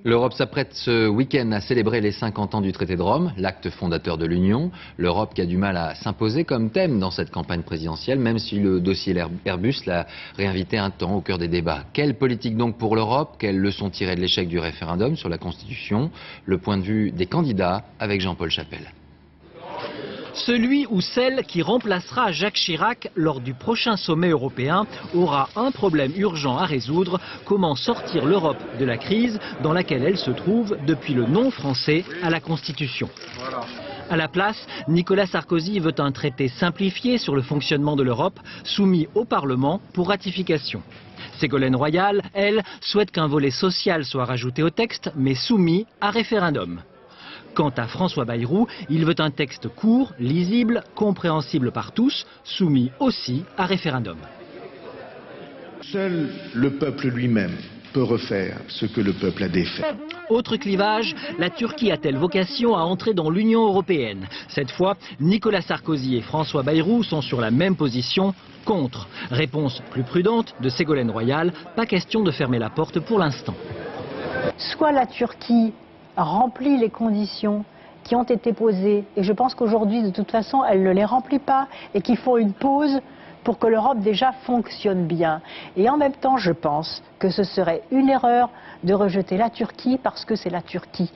L'Europe s'apprête ce week-end à célébrer les 50 ans du traité de Rome, l'acte fondateur de l'Union. L'Europe qui a du mal à s'imposer comme thème dans cette campagne présidentielle, même si le dossier Airbus l'a réinvité un temps au cœur des débats. Quelle politique donc pour l'Europe? Quelles leçons tirées de l'échec du référendum sur la Constitution? Le point de vue des candidats avec Jean-Paul Chapelle. Celui ou celle qui remplacera Jacques Chirac lors du prochain sommet européen aura un problème urgent à résoudre: comment sortir l'Europe de la crise dans laquelle elle se trouve depuis le non français à la Constitution. À la place, Nicolas Sarkozy veut un traité simplifié sur le fonctionnement de l'Europe, soumis au Parlement pour ratification. Ségolène Royal, elle, souhaite qu'un volet social soit rajouté au texte, mais soumis à référendum. Quant à François Bayrou, il veut un texte court, lisible, compréhensible par tous, soumis aussi à référendum. Seul le peuple lui-même peut refaire ce que le peuple a défait. Autre clivage, la Turquie a-t-elle vocation à entrer dans l'Union européenne? Cette fois, Nicolas Sarkozy et François Bayrou sont sur la même position, contre. Réponse plus prudente de Ségolène Royal: pas question de fermer la porte pour l'instant. Soit la Turquie remplit les conditions qui ont été posées, et je pense qu'aujourd'hui de toute façon elle ne les remplit pas, et qu'il faut une pause pour que l'Europe déjà fonctionne bien. Et en même temps je pense que ce serait une erreur de rejeter la Turquie parce que c'est la Turquie.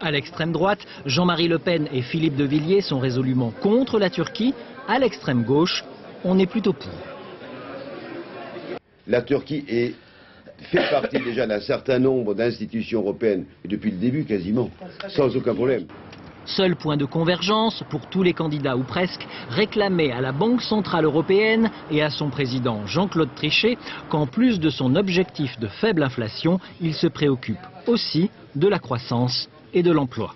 À l'extrême droite, Jean-Marie Le Pen et Philippe de Villiers sont résolument contre la Turquie. À l'extrême gauche, on est plutôt pour. La Turquie fait partie déjà d'un certain nombre d'institutions européennes, et depuis le début quasiment, sans aucun problème. Seul point de convergence pour tous les candidats, ou presque, réclamer à la Banque Centrale Européenne et à son président Jean-Claude Trichet qu'en plus de son objectif de faible inflation, il se préoccupe aussi de la croissance et de l'emploi.